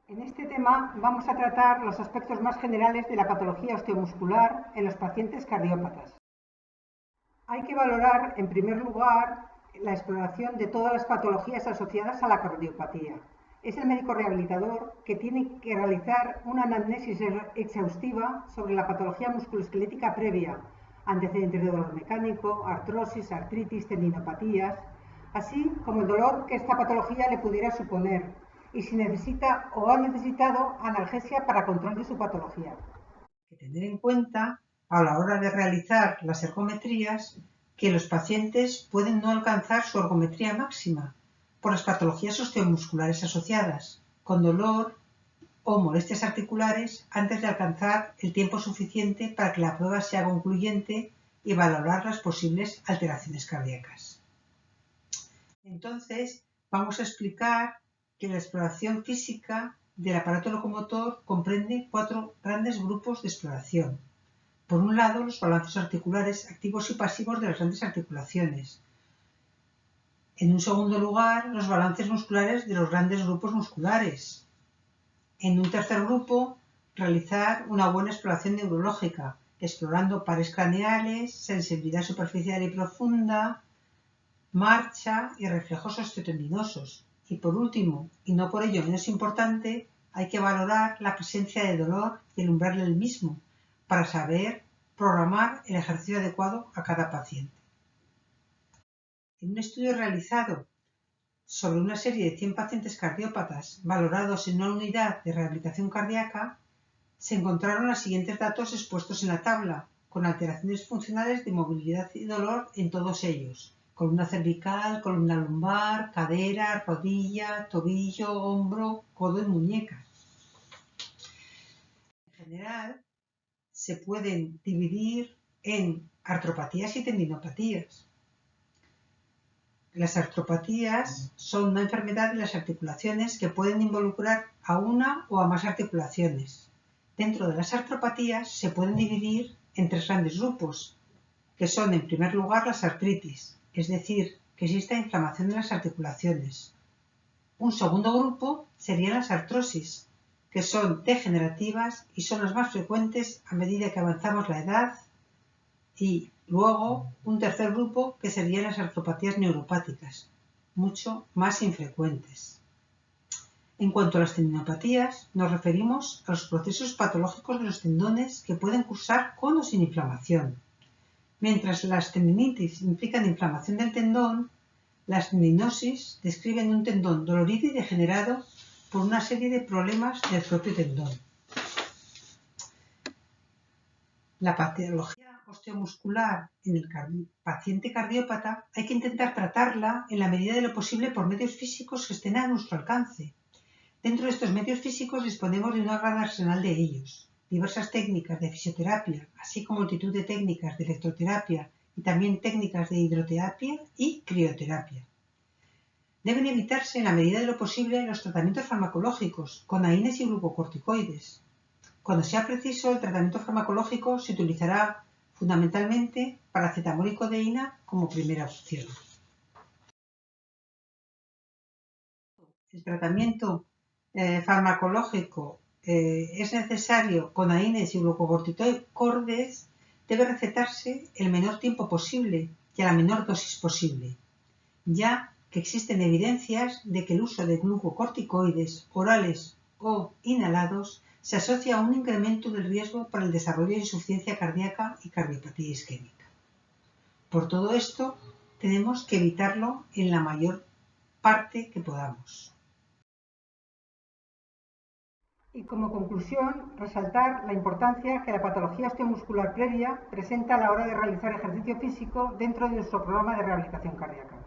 En este tema vamos a tratar los aspectos más generales de la patología osteomuscular en los pacientes cardiópatas. Hay que valorar, en primer lugar, la exploración de todas las patologías asociadas a la cardiopatía. Es el médico rehabilitador que tiene que realizar una anamnesis exhaustiva sobre la patología musculoesquelética previa, antecedentes de dolor mecánico, artrosis, artritis, tendinopatías, así como el dolor que esta patología le pudiera suponer y si necesita o ha necesitado analgesia para control de su patología. Hay que tener en cuenta a la hora de realizar las ergometrías que los pacientes pueden no alcanzar su ergometría máxima por las patologías osteomusculares asociadas, con dolor o molestias articulares antes de alcanzar el tiempo suficiente para que la prueba sea concluyente y valorar las posibles alteraciones cardíacas. Entonces, vamos a explicar que la exploración física del aparato locomotor comprende 4 grandes grupos de exploración. Por un lado, los balances articulares activos y pasivos de las grandes articulaciones. En un segundo lugar, los balances musculares de los grandes grupos musculares. En un tercer grupo, realizar una buena exploración neurológica, explorando pares craneales, sensibilidad superficial y profunda, marcha y reflejos osteotendinosos. Y por último, y no por ello menos importante, hay que valorar la presencia de dolor y el umbral del mismo para saber programar el ejercicio adecuado a cada paciente. En un estudio realizado sobre una serie de 100 pacientes cardiópatas valorados en una unidad de rehabilitación cardíaca, se encontraron los siguientes datos expuestos en la tabla, con alteraciones funcionales de movilidad y dolor en todos ellos: columna cervical, columna lumbar, cadera, rodilla, tobillo, hombro, codo y muñeca. En general, se pueden dividir en artropatías y tendinopatías. Las artropatías son una enfermedad de las articulaciones que pueden involucrar a una o a más articulaciones. Dentro de las artropatías se pueden dividir en 3 grandes grupos, que son en primer lugar las artritis, es decir, que exista inflamación de las articulaciones. Un segundo grupo serían las artrosis, que son degenerativas y son las más frecuentes a medida que avanzamos la edad, y luego un tercer grupo que serían las artropatías neuropáticas, mucho más infrecuentes. En cuanto a las tendinopatías, nos referimos a los procesos patológicos de los tendones que pueden cursar con o sin inflamación. Mientras las tendinitis implican inflamación del tendón, las tendinosis describen un tendón dolorido y degenerado por una serie de problemas del propio tendón. La patología osteomuscular en el paciente cardiópata hay que intentar tratarla en la medida de lo posible por medios físicos que estén a nuestro alcance. Dentro de estos medios físicos disponemos de una gran arsenal de ellos, diversas técnicas de fisioterapia, así como multitud de técnicas de electroterapia y también técnicas de hidroterapia y crioterapia. Deben evitarse en la medida de lo posible los tratamientos farmacológicos con AINES y glucocorticoides. Cuando sea preciso, el tratamiento farmacológico se utilizará fundamentalmente paracetamol y codeína como primera opción. El tratamiento farmacológico es necesario con AINES y glucocorticoides, debe recetarse el menor tiempo posible y a la menor dosis posible, ya que existen evidencias de que el uso de glucocorticoides orales o inhalados se asocia a un incremento del riesgo para el desarrollo de insuficiencia cardíaca y cardiopatía isquémica. Por todo esto, tenemos que evitarlo en la mayor parte que podamos. Y como conclusión, resaltar la importancia que la patología osteomuscular previa presenta a la hora de realizar ejercicio físico dentro de nuestro programa de rehabilitación cardíaca.